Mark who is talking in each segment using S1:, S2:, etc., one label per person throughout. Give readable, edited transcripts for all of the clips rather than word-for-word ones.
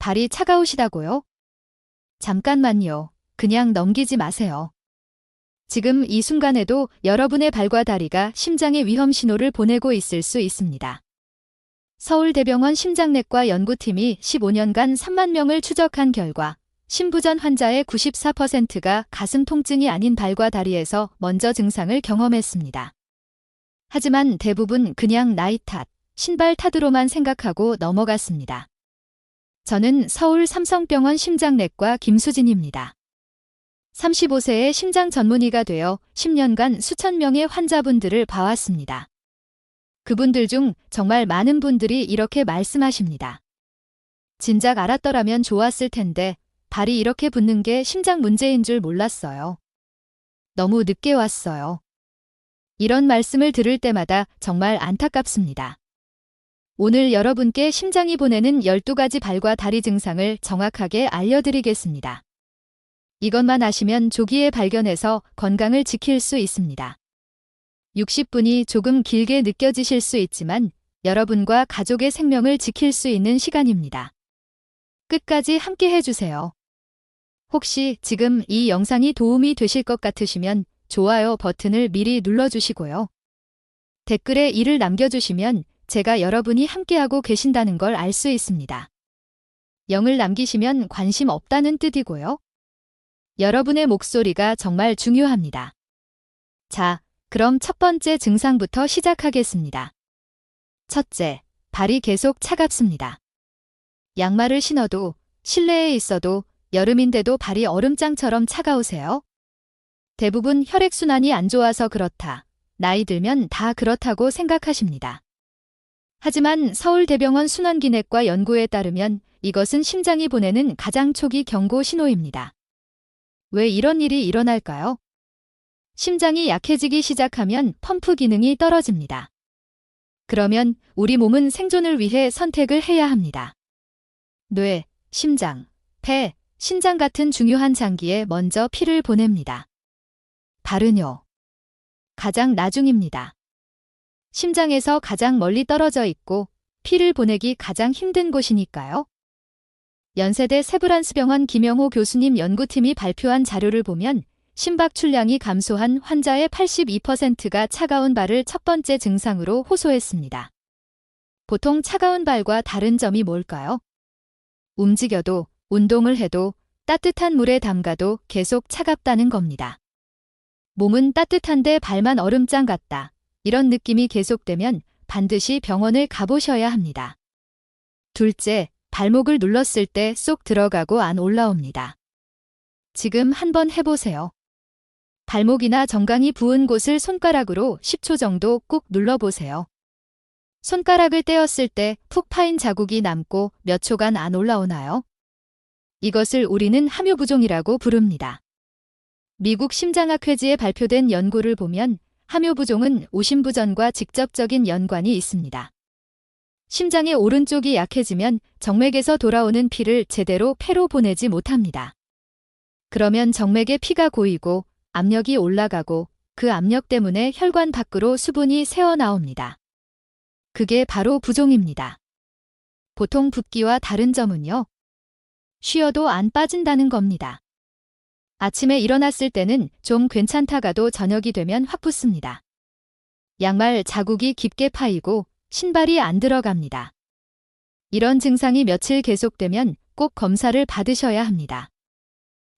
S1: 발이 차가우시다고요? 잠깐만요. 그냥 넘기지 마세요. 지금 이 순간에도 여러분의 발과 다리가 심장의 위험 신호를 보내고 있을 수 있습니다. 서울대병원 심장내과 연구팀이 15년간 3만 명을 추적한 결과 심부전 환자의 94%가 가슴 통증이 아닌 발과 다리에서 먼저 증상을 경험했습니다. 하지만 대부분 그냥 나이 탓, 신발 탓으로만 생각하고 넘어갔습니다. 저는 서울 삼성병원 심장내과 김수진입니다. 35세의 심장 전문의가 되어 10년간 수천 명의 환자분들을 봐왔습니다. 그분들 중 정말 많은 분들이 이렇게 말씀하십니다. 진작 알았더라면 좋았을 텐데 발이 이렇게 붓는 게 심장 문제인 줄 몰랐어요. 너무 늦게 왔어요. 이런 말씀을 들을 때마다 정말 안타깝습니다. 오늘 여러분께 심장이 보내는 12가지 발과 다리 증상을 정확하게 알려드리겠습니다. 이것만 아시면 조기에 발견해서 건강을 지킬 수 있습니다. 60분이 조금 길게 느껴지실 수 있지만 여러분과 가족의 생명을 지킬 수 있는 시간입니다. 끝까지 함께 해주세요. 혹시 지금 이 영상이 도움이 되실 것 같으시면 좋아요 버튼을 미리 눌러주시고요. 댓글에 이를 남겨주시면 제가 여러분이 함께하고 계신다는 걸 알 수 있습니다. 0을 남기시면 관심 없다는 뜻이고요. 여러분의 목소리가 정말 중요합니다. 자, 그럼 첫 번째 증상부터 시작하겠습니다. 첫째, 발이 계속 차갑습니다. 양말을 신어도, 실내에 있어도, 여름인데도 발이 얼음장처럼 차가우세요? 대부분 혈액순환이 안 좋아서 그렇다. 나이 들면 다 그렇다고 생각하십니다. 하지만 서울대병원 순환기내과 연구에 따르면 이것은 심장이 보내는 가장 초기 경고 신호입니다. 왜 이런 일이 일어날까요? 심장이 약해지기 시작하면 펌프 기능이 떨어집니다. 그러면 우리 몸은 생존을 위해 선택을 해야 합니다. 뇌, 심장, 폐, 신장 같은 중요한 장기에 먼저 피를 보냅니다. 발은요. 가장 나중입니다. 심장에서 가장 멀리 떨어져 있고 피를 보내기 가장 힘든 곳이니까요. 연세대 세브란스병원 김영호 교수님 연구팀이 발표한 자료를 보면 심박 출량이 감소한 환자의 82%가 차가운 발을 첫 번째 증상으로 호소했습니다. 보통 차가운 발과 다른 점이 뭘까요? 움직여도, 운동을 해도, 따뜻한 물에 담가도 계속 차갑다는 겁니다. 몸은 따뜻한데 발만 얼음장 같다. 이런 느낌이 계속되면 반드시 병원을 가보셔야 합니다. 둘째, 발목을 눌렀을 때 쏙 들어가고 안 올라옵니다. 지금 한번 해보세요. 발목이나 정강이 부은 곳을 손가락으로 10초 정도 꾹 눌러보세요. 손가락을 떼었을 때 푹 파인 자국이 남고 몇 초간 안 올라오나요? 이것을 우리는 함유부종이라고 부릅니다. 미국 심장학회지에 발표된 연구를 보면 함유부종은 오심부전과 직접적인 연관이 있습니다. 심장의 오른쪽이 약해지면 정맥에서 돌아오는 피를 제대로 폐로 보내지 못합니다. 그러면 정맥에 피가 고이고 압력이 올라가고 그 압력 때문에 혈관 밖으로 수분이 새어나옵니다. 그게 바로 부종입니다. 보통 붓기와 다른 점은요. 쉬어도 안 빠진다는 겁니다. 아침에 일어났을 때는 좀 괜찮다가도 저녁이 되면 확 붓습니다. 양말 자국이 깊게 파이고 신발이 안 들어갑니다. 이런 증상이 며칠 계속되면 꼭 검사를 받으셔야 합니다.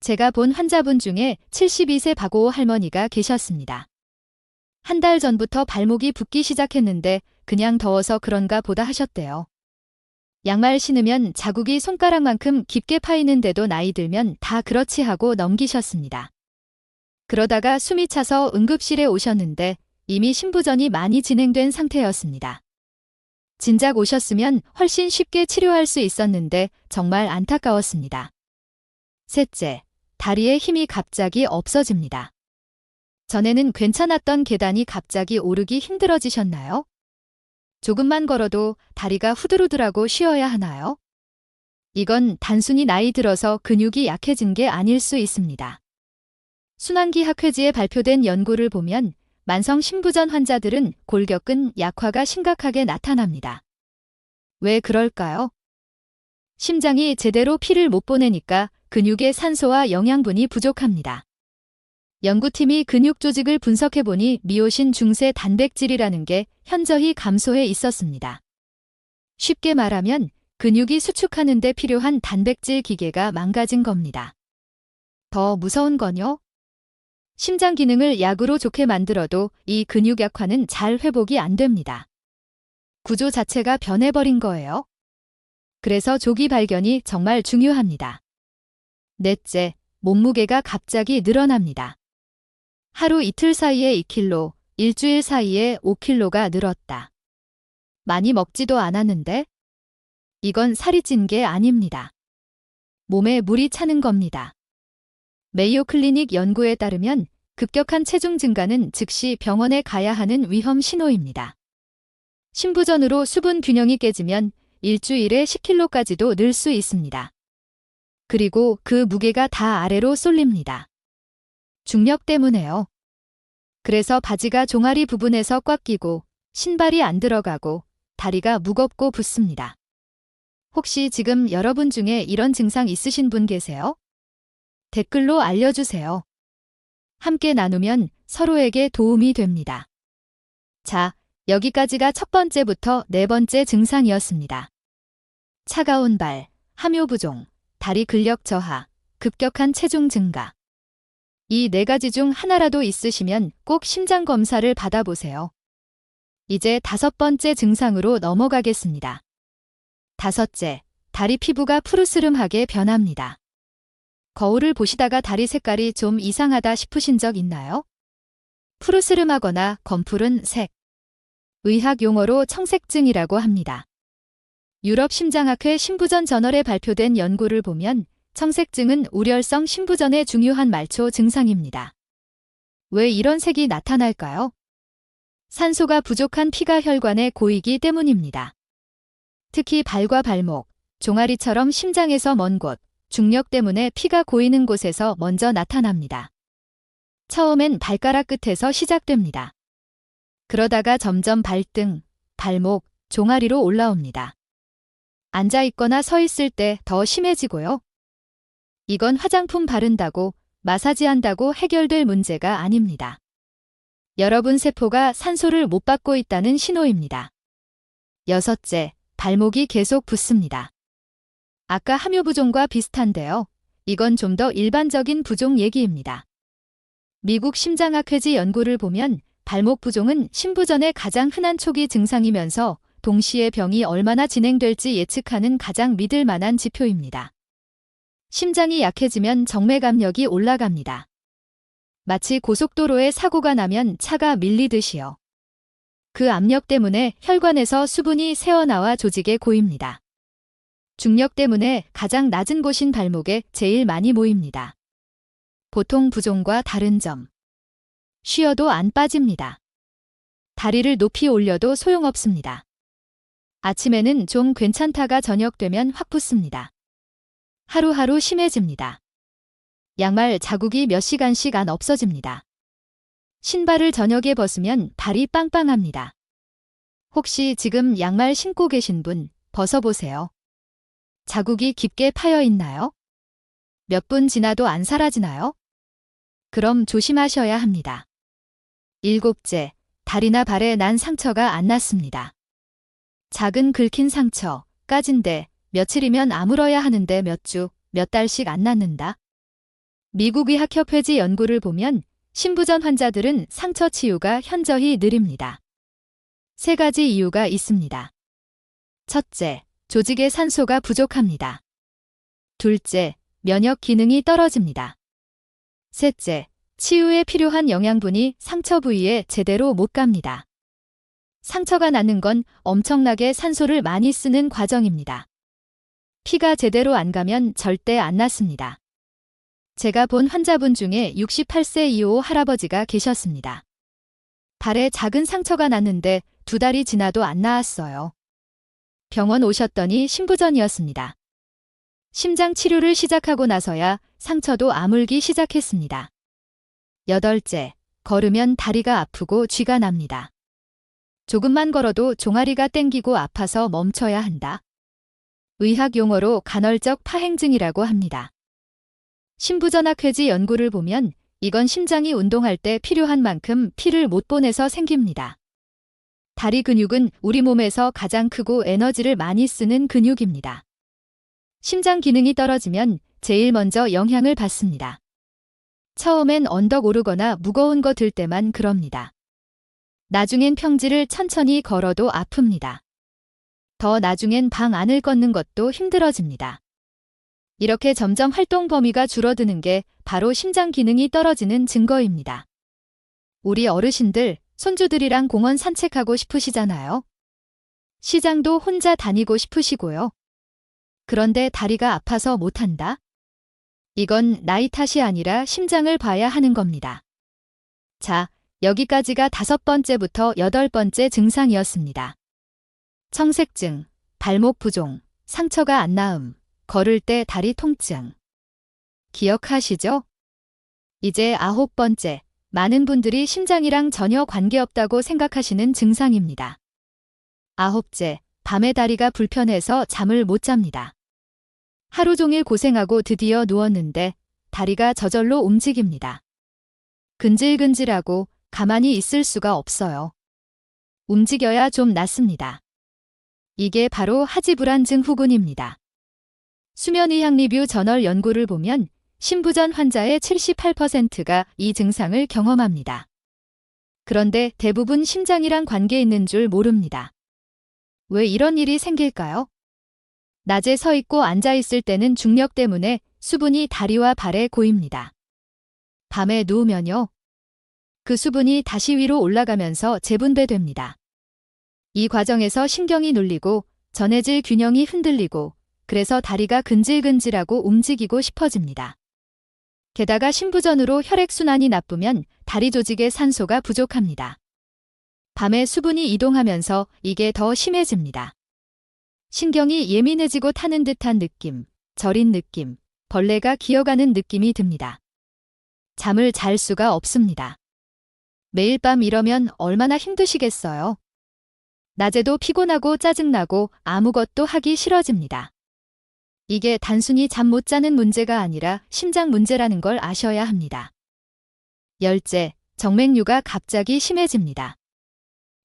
S1: 제가 본 환자분 중에 72세 박오호 할머니가 계셨습니다. 한 달 전부터 발목이 붓기 시작했는데 그냥 더워서 그런가 보다 하셨대요. 양말 신으면 자국이 손가락만큼 깊게 파이는데도 나이 들면 다 그렇지 하고 넘기셨습니다. 그러다가 숨이 차서 응급실에 오셨는데 이미 심부전이 많이 진행된 상태였습니다. 진작 오셨으면 훨씬 쉽게 치료할 수 있었는데 정말 안타까웠습니다. 셋째, 다리에 힘이 갑자기 없어집니다. 전에는 괜찮았던 계단이 갑자기 오르기 힘들어지셨나요? 조금만 걸어도 다리가 후들후들하고 쉬어야 하나요? 이건 단순히 나이 들어서 근육이 약해진 게 아닐 수 있습니다. 순환기 학회지에 발표된 연구를 보면 만성 심부전 환자들은 골격근 약화가 심각하게 나타납니다. 왜 그럴까요? 심장이 제대로 피를 못 보내니까 근육에 산소와 영양분이 부족합니다. 연구팀이 근육 조직을 분석해보니 미오신 중세 단백질이라는 게 현저히 감소해 있었습니다. 쉽게 말하면 근육이 수축하는 데 필요한 단백질 기계가 망가진 겁니다. 더 무서운 건요? 심장 기능을 약으로 좋게 만들어도 이 근육 약화는 잘 회복이 안 됩니다. 구조 자체가 변해버린 거예요. 그래서 조기 발견이 정말 중요합니다. 넷째, 몸무게가 갑자기 늘어납니다. 하루 이틀 사이에 2kg, 일주일 사이에 5kg가 늘었다. 많이 먹지도 않았는데? 이건 살이 찐 게 아닙니다. 몸에 물이 차는 겁니다. 메이오 클리닉 연구에 따르면 급격한 체중 증가는 즉시 병원에 가야 하는 위험 신호입니다. 신부전으로 수분 균형이 깨지면 일주일에 10kg까지도 늘 수 있습니다. 그리고 그 무게가 다 아래로 쏠립니다. 중력 때문에요. 그래서 바지가 종아리 부분에서 꽉 끼고 신발이 안 들어가고 다리가 무겁고 붓습니다. 혹시 지금 여러분 중에 이런 증상 있으신 분 계세요? 댓글로 알려주세요. 함께 나누면 서로에게 도움이 됩니다. 자, 여기까지가 첫 번째부터 네 번째 증상이었습니다. 차가운 발, 함유부종, 다리 근력 저하, 급격한 체중 증가. 이 네 가지 중 하나라도 있으시면 꼭 심장 검사를 받아보세요. 이제 다섯 번째 증상으로 넘어가겠습니다. 다섯째, 다리 피부가 푸르스름하게 변합니다. 거울을 보시다가 다리 색깔이 좀 이상하다 싶으신 적 있나요? 푸르스름하거나 검푸른 색. 의학 용어로 청색증이라고 합니다. 유럽 심장학회 신부전 저널에 발표된 연구를 보면 청색증은 우렬성 신부전의 중요한 말초 증상입니다. 왜 이런 색이 나타날까요? 산소가 부족한 피가 혈관에 고이기 때문입니다. 특히 발과 발목, 종아리처럼 심장에서 먼 곳, 중력 때문에 피가 고이는 곳에서 먼저 나타납니다. 처음엔 발가락 끝에서 시작됩니다. 그러다가 점점 발등, 발목, 종아리로 올라옵니다. 앉아 있거나 서 있을 때 더 심해지고요. 이건 화장품 바른다고, 마사지한다고 해결될 문제가 아닙니다. 여러분 세포가 산소를 못 받고 있다는 신호입니다. 여섯째, 발목이 계속 붓습니다. 아까 함유부종과 비슷한데요. 이건 좀 더 일반적인 부종 얘기입니다. 미국 심장학회지 연구를 보면 발목 부종은 신부전의 가장 흔한 초기 증상이면서 동시에 병이 얼마나 진행될지 예측하는 가장 믿을 만한 지표입니다. 심장이 약해지면 정맥압력이 올라갑니다. 마치 고속도로에 사고가 나면 차가 밀리듯이요. 그 압력 때문에 혈관에서 수분이 새어나와 조직에 고입니다. 중력 때문에 가장 낮은 곳인 발목에 제일 많이 모입니다. 보통 부종과 다른 점. 쉬어도 안 빠집니다. 다리를 높이 올려도 소용없습니다. 아침에는 좀 괜찮다가 저녁 되면 확 붓습니다. 하루하루 심해집니다. 양말 자국이 몇 시간씩 안 없어집니다. 신발을 저녁에 벗으면 발이 빵빵합니다. 혹시 지금 양말 신고 계신 분 벗어보세요. 자국이 깊게 파여 있나요? 몇 분 지나도 안 사라지나요? 그럼 조심하셔야 합니다. 일곱째, 다리나 발에 난 상처가 안 났습니다. 작은 긁힌 상처, 까진데 며칠이면 아물어야 하는데 몇 주, 몇 달씩 안 낫는다. 미국 의학협회지 연구를 보면 신부전 환자들은 상처 치유가 현저히 느립니다. 세 가지 이유가 있습니다. 첫째, 조직에 산소가 부족합니다. 둘째, 면역 기능이 떨어집니다. 셋째, 치유에 필요한 영양분이 상처 부위에 제대로 못 갑니다. 상처가 나는 건 엄청나게 산소를 많이 쓰는 과정입니다. 피가 제대로 안 가면 절대 안 낫습니다. 제가 본 환자분 중에 68세 이후 할아버지가 계셨습니다. 발에 작은 상처가 났는데 2달이 지나도 안 나았어요. 병원 오셨더니 신부전이었습니다. 심장 치료를 시작하고 나서야 상처도 아물기 시작했습니다. 여덟째, 걸으면 다리가 아프고 쥐가 납니다. 조금만 걸어도 종아리가 땡기고 아파서 멈춰야 한다. 의학 용어로 간헐적 파행증이라고 합니다. 심부전학회지 연구를 보면 이건 심장이 운동할 때 필요한 만큼 피를 못 보내서 생깁니다. 다리 근육은 우리 몸에서 가장 크고 에너지를 많이 쓰는 근육입니다. 심장 기능이 떨어지면 제일 먼저 영향을 받습니다. 처음엔 언덕 오르거나 무거운 거 들 때만 그럽니다. 나중엔 평지를 천천히 걸어도 아픕니다. 더 나중엔 방 안을 걷는 것도 힘들어집니다. 이렇게 점점 활동 범위가 줄어드는 게 바로 심장 기능이 떨어지는 증거입니다. 우리 어르신들, 손주들이랑 공원 산책하고 싶으시잖아요. 시장도 혼자 다니고 싶으시고요. 그런데 다리가 아파서 못한다? 이건 나이 탓이 아니라 심장을 봐야 하는 겁니다. 자, 여기까지가 5번째부터 8번째 증상이었습니다. 청색증, 발목 부종, 상처가 안 나음, 걸을 때 다리 통증. 기억하시죠? 이제 9번째, 많은 분들이 심장이랑 전혀 관계없다고 생각하시는 증상입니다. 9째, 밤에 다리가 불편해서 잠을 못 잡니다. 하루 종일 고생하고 드디어 누웠는데 다리가 저절로 움직입니다. 근질근질하고 가만히 있을 수가 없어요. 움직여야 좀 낫습니다. 이게 바로 하지불안 증후군입니다. 수면의학 리뷰 저널 연구를 보면 심부전 환자의 78%가 이 증상을 경험합니다. 그런데 대부분 심장이랑 관계 있는 줄 모릅니다. 왜 이런 일이 생길까요? 낮에 서 있고 앉아 있을 때는 중력 때문에 수분이 다리와 발에 고입니다. 밤에 누우면요. 그 수분이 다시 위로 올라가면서 재분배됩니다. 이 과정에서 신경이 눌리고 전해질 균형이 흔들리고 그래서 다리가 근질근질하고 움직이고 싶어집니다. 게다가 심부전으로 혈액순환이 나쁘면 다리 조직에 산소가 부족합니다. 밤에 수분이 이동하면서 이게 더 심해집니다. 신경이 예민해지고 타는 듯한 느낌, 저린 느낌, 벌레가 기어가는 느낌이 듭니다. 잠을 잘 수가 없습니다. 매일 밤 이러면 얼마나 힘드시겠어요? 낮에도 피곤하고 짜증나고 아무것도 하기 싫어집니다. 이게 단순히 잠 못 자는 문제가 아니라 심장 문제라는 걸 아셔야 합니다. 10째, 정맥류가 갑자기 심해집니다.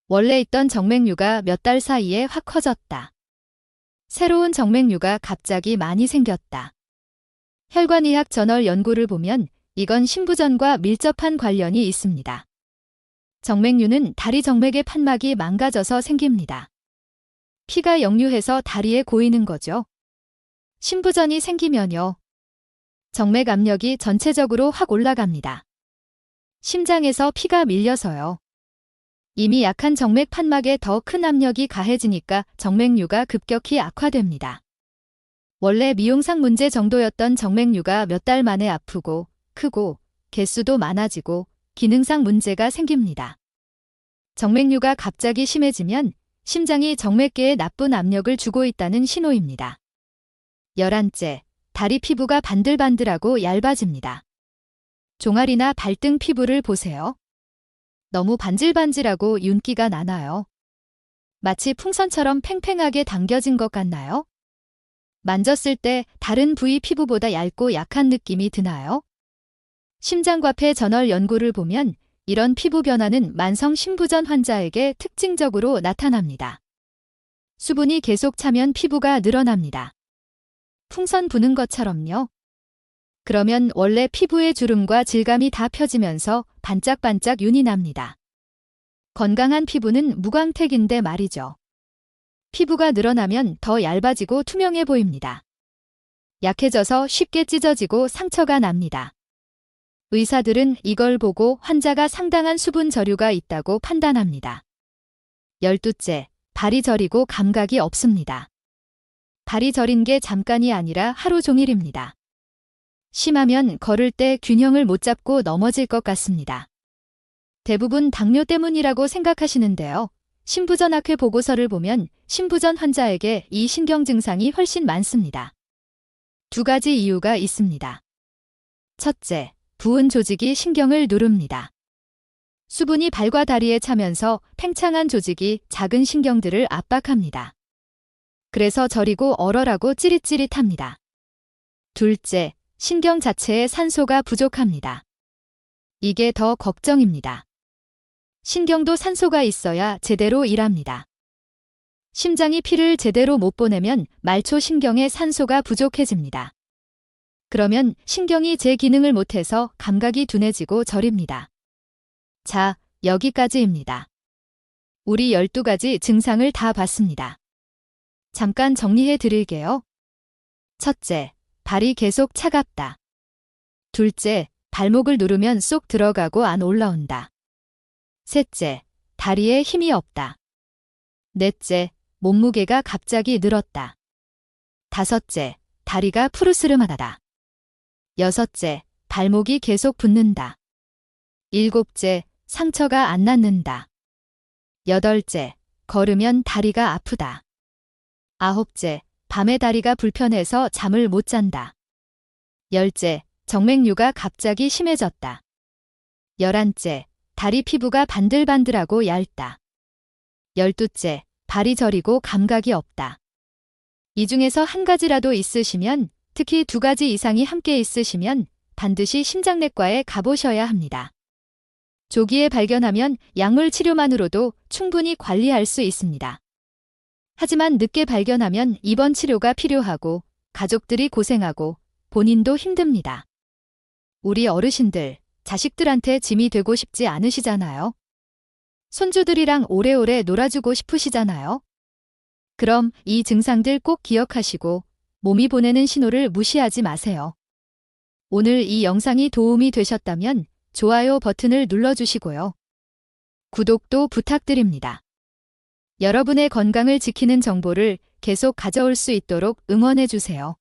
S1: 원래 있던 정맥류가 몇 달 사이에 확 커졌다. 새로운 정맥류가 갑자기 많이 생겼다. 혈관의학 저널 연구를 보면 이건 심부전과 밀접한 관련이 있습니다. 정맥류는 다리 정맥의 판막이 망가져서 생깁니다. 피가 역류해서 다리에 고이는 거죠. 심부전이 생기면요. 정맥 압력이 전체적으로 확 올라갑니다. 심장에서 피가 밀려서요. 이미 약한 정맥 판막에 더 큰 압력이 가해지니까 정맥류가 급격히 악화됩니다. 원래 미용상 문제 정도였던 정맥류가 몇 달 만에 아프고 크고 개수도 많아지고 기능상 문제가 생깁니다. 정맥류가 갑자기 심해지면 심장이 정맥계에 나쁜 압력을 주고 있다는 신호입니다. 11째, 다리 피부가 반들반들하고 얇아집니다. 종아리나 발등 피부를 보세요. 너무 반질반질하고 윤기가 나나요? 마치 풍선처럼 팽팽하게 당겨진 것 같나요? 만졌을 때 다른 부위 피부보다 얇고 약한 느낌이 드나요? 심장과폐 저널 연구를 보면 이런 피부 변화는 만성 심부전 환자에게 특징적으로 나타납니다. 수분이 계속 차면 피부가 늘어납니다. 풍선 부는 것처럼요. 그러면 원래 피부의 주름과 질감이 다 펴지면서 반짝반짝 윤이 납니다. 건강한 피부는 무광택인데 말이죠. 피부가 늘어나면 더 얇아지고 투명해 보입니다. 약해져서 쉽게 찢어지고 상처가 납니다. 의사들은 이걸 보고 환자가 상당한 수분 저류가 있다고 판단합니다. 12째, 발이 저리고 감각이 없습니다. 발이 저린 게 잠깐이 아니라 하루 종일입니다. 심하면 걸을 때 균형을 못 잡고 넘어질 것 같습니다. 대부분 당뇨 때문이라고 생각하시는데요. 심부전학회 보고서를 보면 심부전 환자에게 이 신경 증상이 훨씬 많습니다. 2가지 이유가 있습니다. 첫째, 부은 조직이 신경을 누릅니다. 수분이 발과 다리에 차면서 팽창한 조직이 작은 신경들을 압박합니다. 그래서 저리고 얼얼하고 찌릿찌릿합니다. 둘째, 신경 자체에 산소가 부족합니다. 이게 더 걱정입니다. 신경도 산소가 있어야 제대로 일합니다. 심장이 피를 제대로 못 보내면 말초 신경에 산소가 부족해집니다. 그러면 신경이 제 기능을 못해서 감각이 둔해지고 저립니다. 자, 여기까지입니다. 우리 12가지 증상을 다 봤습니다. 잠깐 정리해 드릴게요. 첫째, 발이 계속 차갑다. 둘째, 발목을 누르면 쏙 들어가고 안 올라온다. 셋째, 다리에 힘이 없다. 넷째, 몸무게가 갑자기 늘었다. 다섯째, 다리가 푸르스름하다. 여섯째, 발목이 계속 붓는다. 일곱째, 상처가 안 낫는다. 여덟째, 걸으면 다리가 아프다. 아홉째, 밤에 다리가 불편해서 잠을 못 잔다. 열째, 정맥류가 갑자기 심해졌다. 11째, 다리 피부가 반들반들하고 얇다. 12째, 발이 저리고 감각이 없다. 이 중에서 한 가지라도 있으시면, 특히 2가지 이상이 함께 있으시면 반드시 심장내과에 가보셔야 합니다. 조기에 발견하면 약물 치료만으로도 충분히 관리할 수 있습니다. 하지만 늦게 발견하면 입원 치료가 필요하고 가족들이 고생하고 본인도 힘듭니다. 우리 어르신들, 자식들한테 짐이 되고 싶지 않으시잖아요. 손주들이랑 오래오래 놀아주고 싶으시잖아요. 그럼 이 증상들 꼭 기억하시고 몸이 보내는 신호를 무시하지 마세요. 오늘 이 영상이 도움이 되셨다면 좋아요 버튼을 눌러주시고요. 구독도 부탁드립니다. 여러분의 건강을 지키는 정보를 계속 가져올 수 있도록 응원해주세요.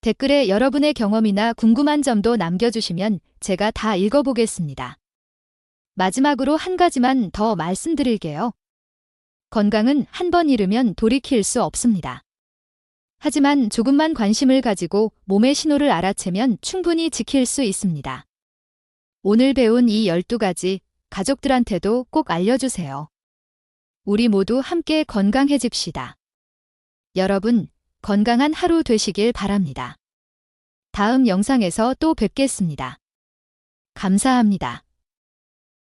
S1: 댓글에 여러분의 경험이나 궁금한 점도 남겨주시면 제가 다 읽어보겠습니다. 마지막으로 한 가지만 더 말씀드릴게요. 건강은 한 번 잃으면 돌이킬 수 없습니다. 하지만 조금만 관심을 가지고 몸의 신호를 알아채면 충분히 지킬 수 있습니다. 오늘 배운 이 12가지 가족들한테도 꼭 알려주세요. 우리 모두 함께 건강해집시다. 여러분, 건강한 하루 되시길 바랍니다. 다음 영상에서 또 뵙겠습니다. 감사합니다.